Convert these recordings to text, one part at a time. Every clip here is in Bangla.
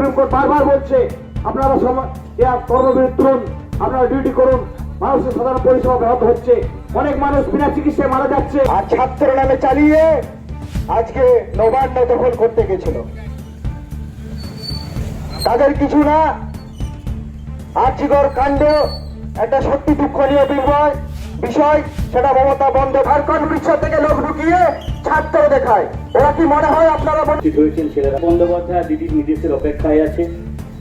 সুপ্রিম কোর্ট বারবার বলছে আপনারা কর্মবিরতি তুলুন, আপনারা ডিউটি করুন। মানুষের সাধারণ পরিষেবা ব্যাহত হচ্ছে, অনেক মানুষ বিনা চিকিৎসায় মারা যাচ্ছে। আর ছাত্র নামে চালিয়ে আজকে নবান্ন দখল করতে গেছিল, তাদের কিছু না। আর্যিকর কাণ্ড একটা সত্যি দুঃখনীয় বিষয়, সেটা মমতা ঝাড়খণ্ড বিশ্ব থেকে লোক ঢুকিয়ে ছাত্র দেখায়। ওরা কি মনে হয় আপনারা হয়েছেন ছেলেরা বন্দ্যোপাধ্যায় দিদির নির্দেশের অপেক্ষায় আছে।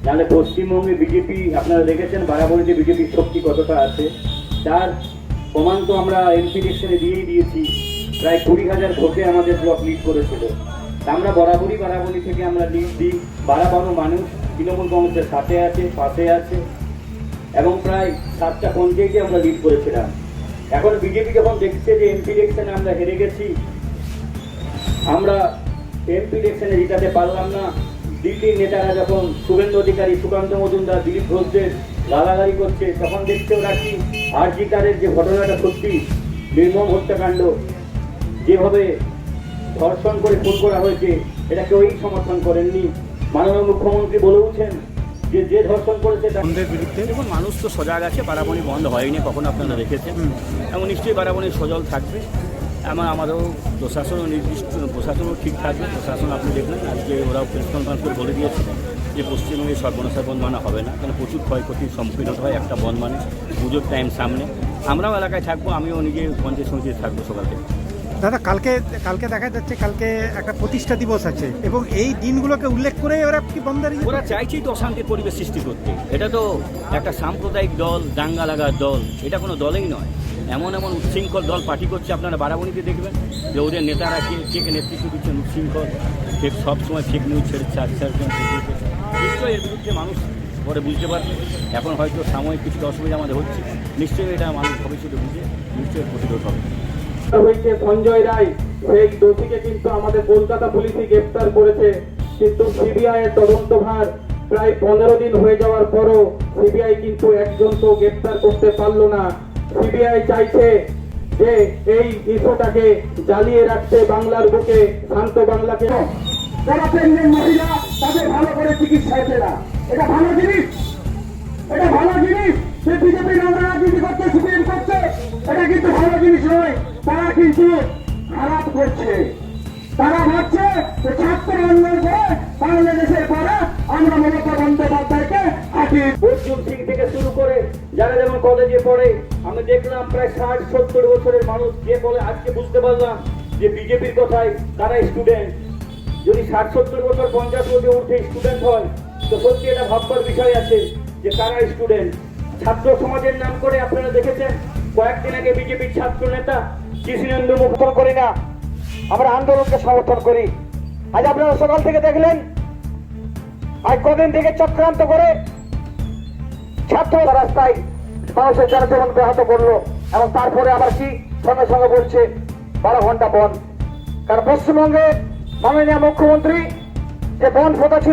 নাহলে পশ্চিমবঙ্গে বিজেপি আপনারা দেখেছেন বারাবরীতে বিজেপির শক্তি কতটা আছে, তার প্রমাণ তো আমরা এমপি ইলেকশনে দিয়েই দিয়েছি। প্রায় 20,000 ভোটে আমাদের ব্লক লিড করেছিল। আমরা বারাবরী থেকে আমরা লিড দিই। 12 মানুষ তৃণমূল কংগ্রেসের সাথে আছে, পাশে আছে, এবং প্রায় 7টা পঞ্চায়েতে আমরা লিড করেছিলাম। এখন বিজেপি যখন দেখছে যে এমপি ইলেকশনে আমরা হেরে গেছি, আমরা এমপি ইলেকশনে জিতাতে পারলাম না, দিল্লির নেতারা যখন শুভেন্দু অধিকারী, সুকান্ত মজুমদার, দিলীপ ঘোষদের গালাগালি করছে, তখন দেখছে ওরা কি আরজিকারের যে ঘটনাটা সত্যি নির্মম হত্যাকাণ্ড, যেভাবে ধর্ষণ করে খুন করা হয়েছে, এটা কেউই সমর্থন করেননি। মাননীয় মুখ্যমন্ত্রী বলেওছেন যে ধর্ষণ করেছে বন্ধের বিরুদ্ধে। দেখুন, মানুষ তো সজাগ আছে, বারাবণী বন্ধ হয়নি কখনো, আপনারা দেখেছেন, এবং নিশ্চয়ই বারাবণী সজল থাকবে। আমাদেরও প্রশাসনও ঠিক থাকবে। প্রশাসন আপনি দেখলেন আজকে ওরাও প্রেস কনফারেন্স করে বলে দিয়েছে যে পশ্চিমবঙ্গে সর্বনাশা বন্ধ মানা হবে না, কারণ প্রচুর ক্ষয়ক্ষতির সম্মুখীন হতে হয় একটা বন্ধ মানে। পুজোর টাইম সামনে, আমরাও এলাকায় থাকবো, আমিও নিজে পঞ্চায়েত সমিতিতে থাকবো সকাল থেকে। দাদা, কালকে দেখা যাচ্ছে কালকে একটা প্রতিষ্ঠা দিবস আছে, এবং এই দিনগুলোকে উল্লেখ করে ওরা কি বন্ধের ওরা চাইছেই তো অশান্তির পরিবেশ সৃষ্টি করতে। এটা তো একটা সাম্প্রদায়িক দল, দাঙ্গা লাগার দল, এটা কোনো দলেই নয়। এমন উচ্ছৃঙ্খল দল পার্টি করছে। আপনারা বারাবণীতে দেখবেন যে ওদের নেতারা কে নেতৃত্ব দিচ্ছেন উচ্ছৃঙ্খল, সবসময় ফেক নিউজ ছেড়েছে। নিশ্চয়ই এর বিরুদ্ধে মানুষ পরে বুঝতে পারবে। এখন হয়তো সাময়িক কিছুটা অসুবিধা আমাদের হচ্ছে, নিশ্চয়ই এটা মানুষ ভবিষ্যতে বুঝে নিশ্চয়ই প্রতিরোধ হবে। হয়েছে সঞ্জয় রায়, সেই দোষীকে কিন্তু আমাদের কলকাতা পুলিশই গ্রেফতার করেছে, কিন্তু সিবিআই এর তদন্তভার প্রায় 15 দিন হয়ে যাওয়ার পরও সিবিআই কিন্তু একজনকেও গ্রেফতার করতে পারলো না। সিবিআই চাইছে যে এই ইস্যুটাকে জ্বালিয়ে রাখতে বাংলার বুকে, শান্ত বাংলাকে। যারা প্রেগনেন্ট মহিলা তাদের ভালো করে চিকিৎসা হচ্ছে না, এটা ভালো জিনিস, এটা ভালো জিনিস। সে বিজেপি রাজনীতি করছে, সুপ্রিম করছে, এটা কিন্তু ভালো জিনিস নয়। তারা কিন্তু খারাপ করছে। তারা ভাবছে যে ছাত্র আন্দোলন করে বাংলাদেশের পরে আমরা মমতা বন্দ্যোপাধ্যায়কে হাঁটি। অর্জুন সিং থেকে শুরু করে যারা যেমন কলেজে পড়ে, আমি দেখলাম প্রায় 60-70 বছরের মানুষ যে বলে, আজকে বুঝতে পারলাম যে বিজেপির কথায় তারা স্টুডেন্ট। যদি 60-70 বছর 50 বছর উঠে স্টুডেন্ট হয়, তো সত্যি এটা ভাববার বিষয় আছে যে তারা স্টুডেন্ট। ছাত্র সমাজের নাম করে আপনারা দেখেছেন কয়েকদিন আগে বিজেপির ছাত্র নেতা কৃষ্ণেন্দু মুখোমুখি করি না, আমরা আন্দোলনকে সমর্থন করি। আজ আপনারা সকাল থেকে দেখলেন, আজ কদিন থেকে চক্রান্ত করে ছাত্র রাস্তায় মানুষের জনজীবন ব্যাহত করলো, এবং তারপরে আবার কি সঙ্গে সঙ্গে বলছে 12 ঘন্টা বন্ধ। কারণ পশ্চিমবঙ্গে মাননীয় মুখ্যমন্ত্রী যে বন্ধ কথা ছিল